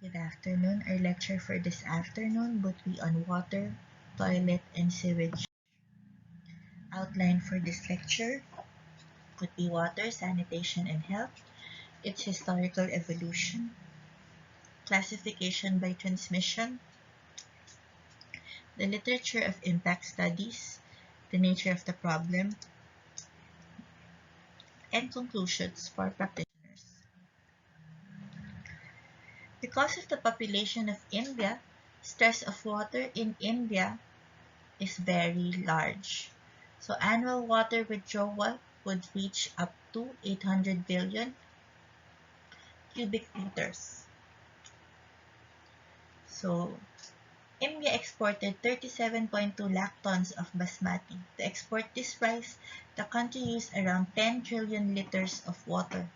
Good afternoon. Our lecture for this afternoon would be on water, toilet, and sewage. Outline for this lecture would be water, sanitation, and health, its historical evolution, classification by transmission, the literature of impact studies, the nature of the problem, and conclusions for practitioners. Because of the population of India, stress of water in India is very large. So annual water withdrawal would reach up to 800 billion cubic meters. So India exported 37.2 lakh tons of basmati. To export this rice, the country used around 10 trillion liters of water.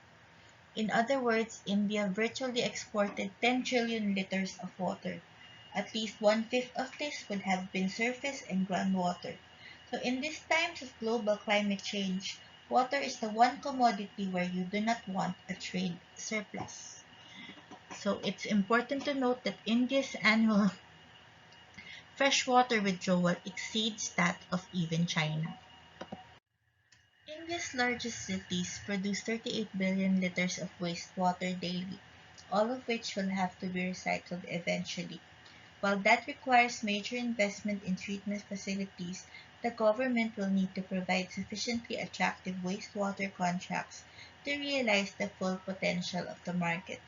In other words, India virtually exported 10 trillion liters of water. At least one-fifth of this would have been surface and groundwater. So in these times of global climate change, water is the one commodity where you do not want a trade surplus. So it's important to note that India's annual freshwater withdrawal exceeds that of even China. India's largest cities produce 38 billion liters of wastewater daily, all of which will have to be recycled eventually. While that requires major investment in treatment facilities, the government will need to provide sufficiently attractive wastewater contracts to realize the full potential of the market.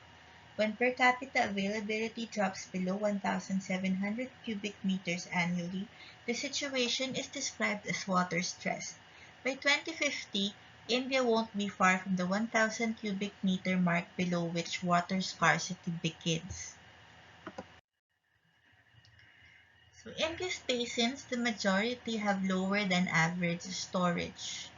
When per capita availability drops below 1,700 cubic meters annually, the situation is described as water stress. By 2050, India won't be far from the 1,000 cubic meter mark below which water scarcity begins. So in these basins, the majority have lower than average storage.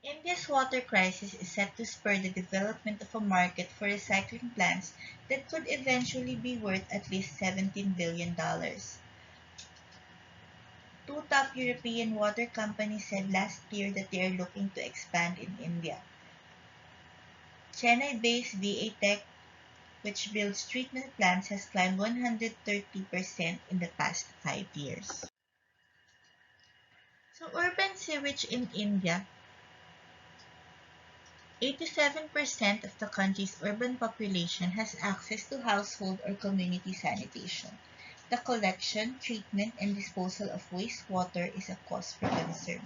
India's water crisis is set to spur the development of a market for recycling plants that could eventually be worth at least $17 billion. Two top European water companies said last year that they are looking to expand in India. Chennai-based VA Tech, which builds treatment plants, has climbed 130% in the past 5 years. So urban sewage in India, 87% of the country's urban population has access to household or community sanitation. The collection, treatment, and disposal of wastewater is a cause for concern.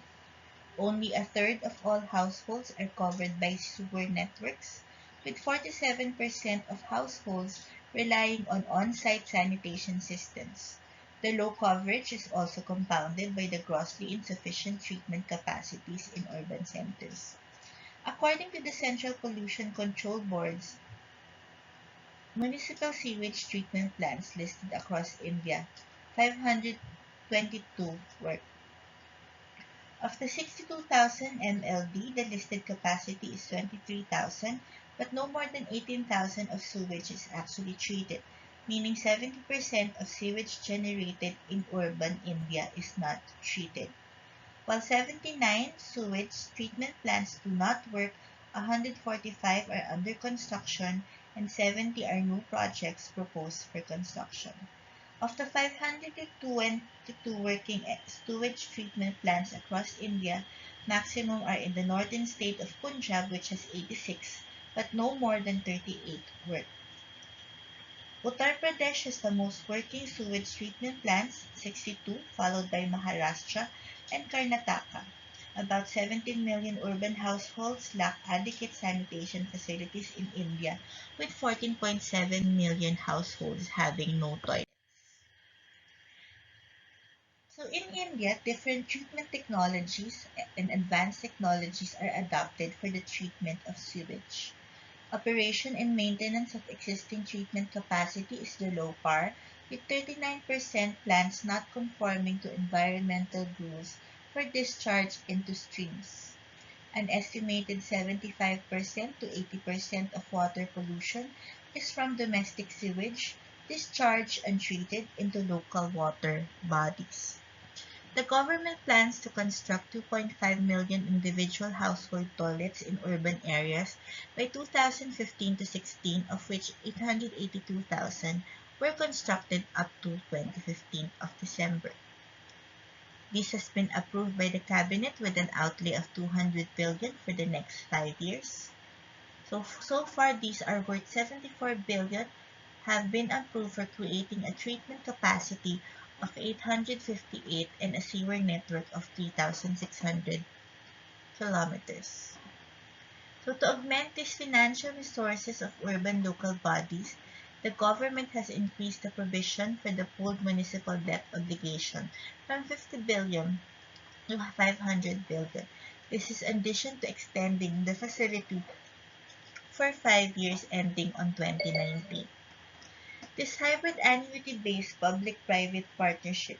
Only a third of all households are covered by sewer networks, with 47% of households relying on-site sanitation systems. The low coverage is also compounded by the grossly insufficient treatment capacities in urban centers. According to the Central Pollution Control Board's municipal sewage treatment plants listed across India, 522 work. Of the 62,000 MLD, the listed capacity is 23,000, but no more than 18,000 of sewage is actually treated, meaning 70% of sewage generated in urban India is not treated. While 79 sewage treatment plants do not work, 145 are under construction and 70 are new projects proposed for construction. Of the 522 working sewage treatment plants across India, maximum are in the northern state of Punjab, which has 86, but no more than 38 work. Uttar Pradesh has the most working sewage treatment plants, 62, followed by Maharashtra and Karnataka. About 17 million urban households lack adequate sanitation facilities in India, with 14.7 million households having no toilets. So in India, different treatment technologies and advanced technologies are adopted for the treatment of sewage. Operation and maintenance of existing treatment capacity is the low par, with 39% plants not conforming to environmental rules for discharge into streams. An estimated 75% to 80% of water pollution is from domestic sewage discharged untreated into local water bodies. The government plans to construct 2.5 million individual household toilets in urban areas by 2015 to 16, of which 882,000 were constructed up to 2015 of December. This has been approved by the cabinet with an outlay of 200 billion for the next 5 years. So far these are worth 74 billion have been approved for creating a treatment capacity of 858 and a sewer network of 3,600 kilometers. So to augment these financial resources of urban local bodies, the government has increased the provision for the pooled municipal debt obligation from 50 billion to 500 billion. This is in addition to extending the facility for 5 years ending on 2019. This hybrid annuity-based public-private partnership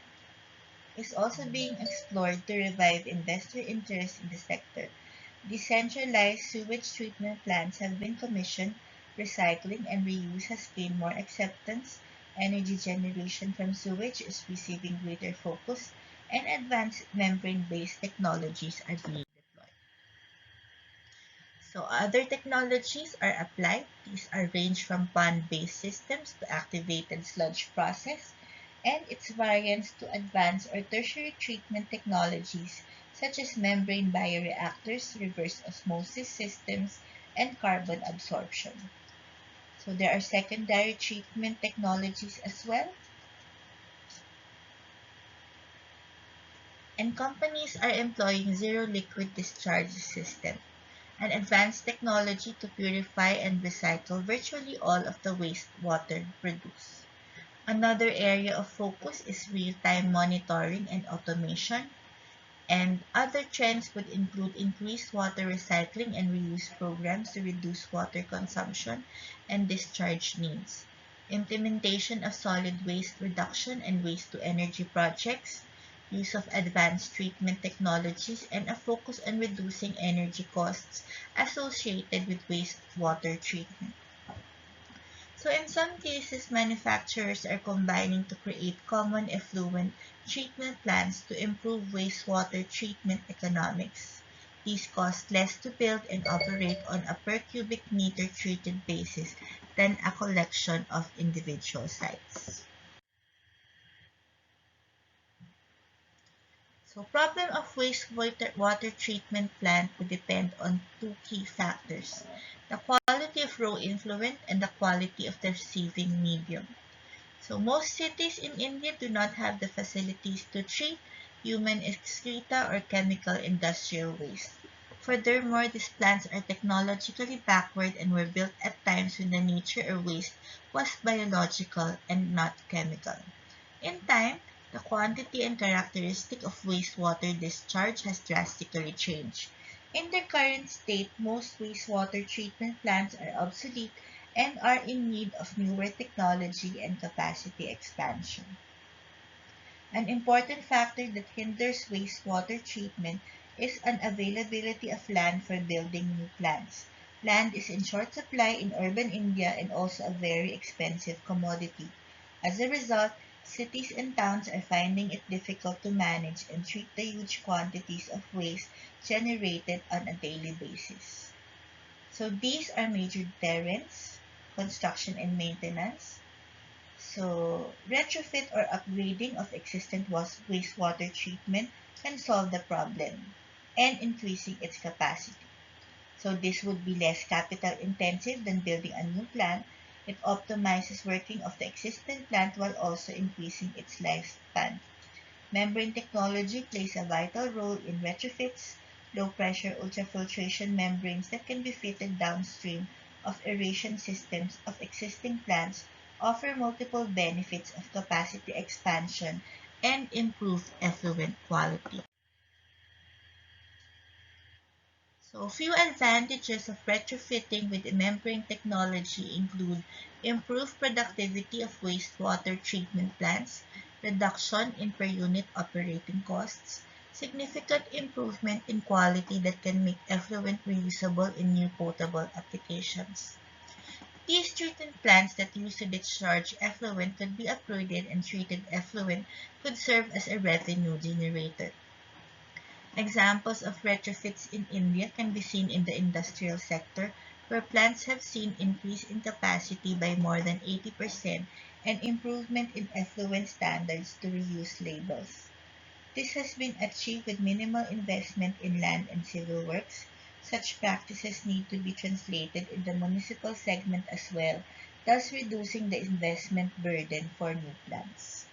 is also being explored to revive investor interest in the sector. Decentralized sewage treatment plants have been commissioned, recycling and reuse has gained more acceptance, energy generation from sewage is receiving greater focus, and advanced membrane-based technologies are being deployed. So other technologies are applied. These are range from pond-based systems to activated sludge process, and its variants to advanced or tertiary treatment technologies such as membrane bioreactors, reverse osmosis systems, and carbon absorption. So there are secondary treatment technologies as well. And companies are employing zero liquid discharge system, an advanced technology to purify and recycle virtually all of the wastewater produced. Another area of focus is real-time monitoring and automation, and other trends would include increased water recycling and reuse programs to reduce water consumption and discharge needs, implementation of solid waste reduction and waste-to-energy projects, use of advanced treatment technologies, and a focus on reducing energy costs associated with wastewater treatment. So in some cases, manufacturers are combining to create common effluent treatment plants to improve wastewater treatment economics. These cost less to build and operate on a per cubic meter treated basis than a collection of individual sites. So problem of wastewater treatment plant would depend on two key factors: the quality of raw effluent and the quality of the receiving medium. So most cities in India do not have the facilities to treat human excreta or chemical industrial waste. Furthermore, these plants are technologically backward and were built at times when the nature of waste was biological and not chemical. In time, the quantity and characteristic of wastewater discharge has drastically changed. In their current state, most wastewater treatment plants are obsolete and are in need of newer technology and capacity expansion. An important factor that hinders wastewater treatment is unavailability of land for building new plants. Land is in short supply in urban India and also a very expensive commodity. As a result, cities and towns are finding it difficult to manage and treat the huge quantities of waste generated on a daily basis. So these are major deterrents: construction and maintenance. So retrofit or upgrading of existing wastewater treatment can solve the problem and increasing its capacity. So this would be less capital intensive than building a new plant. It optimizes working of the existing plant while also increasing its lifespan. Membrane technology plays a vital role in retrofits. Low-pressure ultrafiltration membranes that can be fitted downstream of aeration systems of existing plants offer multiple benefits of capacity expansion and improved effluent quality. So, few advantages of retrofitting with membrane technology include improved productivity of wastewater treatment plants, reduction in per unit operating costs, significant improvement in quality that can make effluent reusable in new potable applications. These treatment plants that used to discharge effluent could be upgraded, and treated effluent could serve as a revenue generator. Examples of retrofits in India can be seen in the industrial sector, where plants have seen increase in capacity by more than 80% and improvement in effluent standards to reuse labels. This has been achieved with minimal investment in land and civil works. Such practices need to be translated in the municipal segment as well, thus reducing the investment burden for new plants.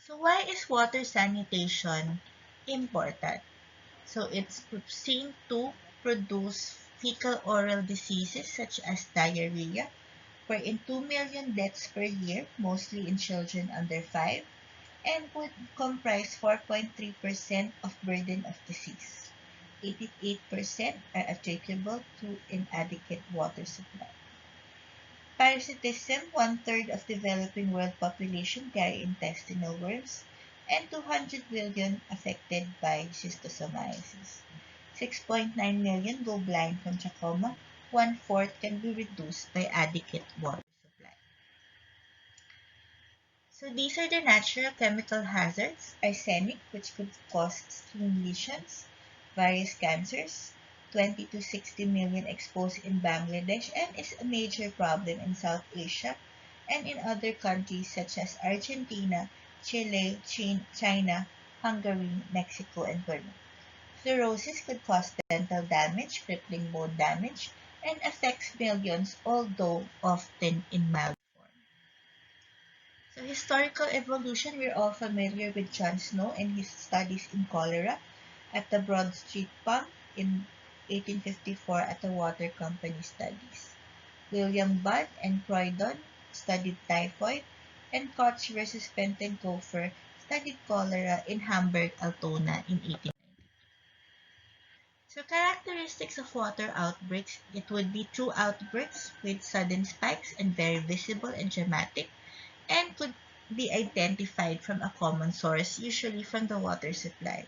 So why is water sanitation important? So it's seen to produce fecal-oral diseases such as diarrhea, wherein 2 million deaths per year, mostly in children under 5, and would comprise 4.3% of burden of disease. 88% are attributable to inadequate water supply. Parasitism, one-third of developing world population carry intestinal worms, and 200 million affected by schistosomiasis. 6.9 million go blind from trachoma. One-fourth can be reduced by adequate water supply. So these are the natural chemical hazards: arsenic, which could cause skin lesions, various cancers, 20 to 60 million exposed in Bangladesh, and is a major problem in South Asia and in other countries such as Argentina, Chile, China, Hungary, Mexico, and Peru. Fluorosis could cause dental damage, crippling bone damage, and affects millions, although often in mild form. So historical evolution, we're all familiar with John Snow and his studies in cholera at the Broad Street pump in 1854 at the Water Company studies. William Budd and Croydon studied typhoid, and Koch versus Pentenkofer studied cholera in Hamburg, Altona in 1890. So characteristics of water outbreaks, it would be true outbreaks with sudden spikes and very visible and dramatic, and could be identified from a common source, usually from the water supply.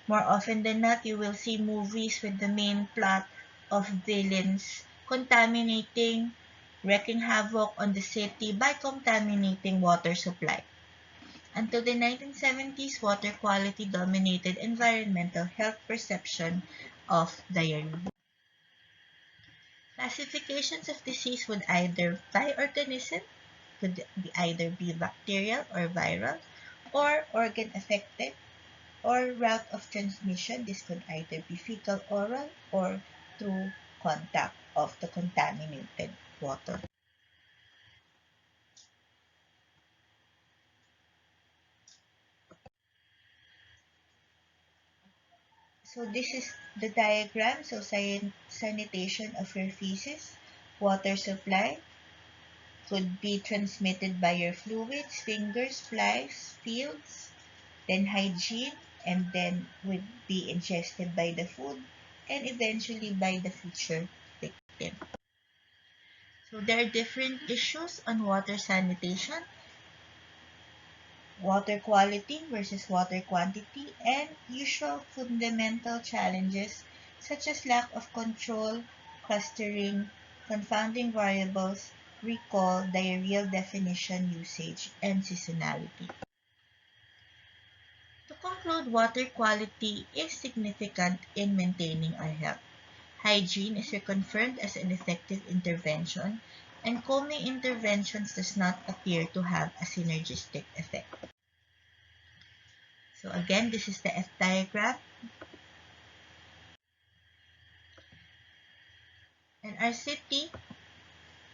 More often than not, you will see movies with the main plot of villains contaminating, wreaking havoc on the city by contaminating water supply. Until the 1970s, water quality dominated environmental health perception of diarrhea. Classifications of disease would either by organism, could be either be bacterial or viral, or organ affected, or route of transmission. This could either be fecal oral or through contact of the contaminated water. So this is the diagram. So sanitation of your feces, water supply could be transmitted by your fluids, fingers, flies, fields, then hygiene, and then would be ingested by the food, and eventually by the future victim. So there are different issues on water sanitation: water quality versus water quantity, and usual fundamental challenges such as lack of control, clustering, confounding variables, recall, diarrheal definition, usage, and seasonality. To conclude, water quality is significant in maintaining our health. Hygiene is reconfirmed as an effective intervention, and calming interventions does not appear to have a synergistic effect. So again, this is the F diagram. And our city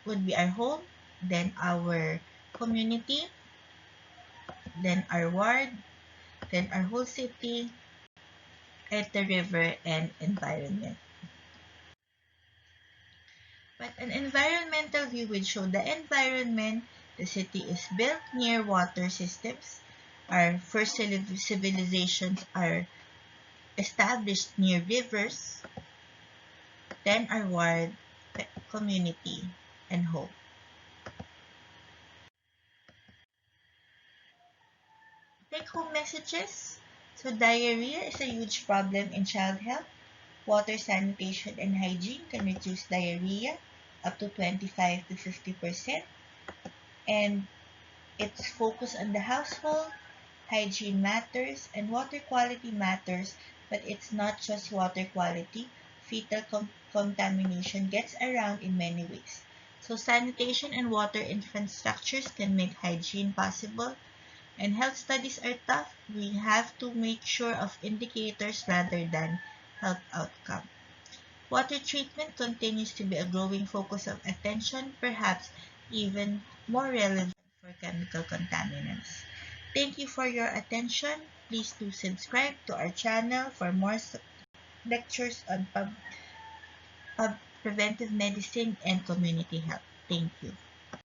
would be our home, then our community, then our ward, then our whole city, at the river, and environment. But an environmental view would show the environment. The city is built near water systems. Our first civilizations are established near rivers. Then our ward, community, and home. Take-home messages. So diarrhea is a huge problem in child health. Water sanitation and hygiene can reduce diarrhea up to 25 to 50%, and it's focused on the household. Hygiene matters and water quality matters, but it's not just water quality. Fecal contamination gets around in many ways. So sanitation and water infrastructures can make hygiene possible, and health studies are tough. We have to make sure of indicators rather than health outcome. Water treatment continues to be a growing focus of attention, perhaps even more relevant for chemical contaminants. Thank you for your attention. Please do subscribe to our channel for more lectures on preventive medicine and community health. Thank you.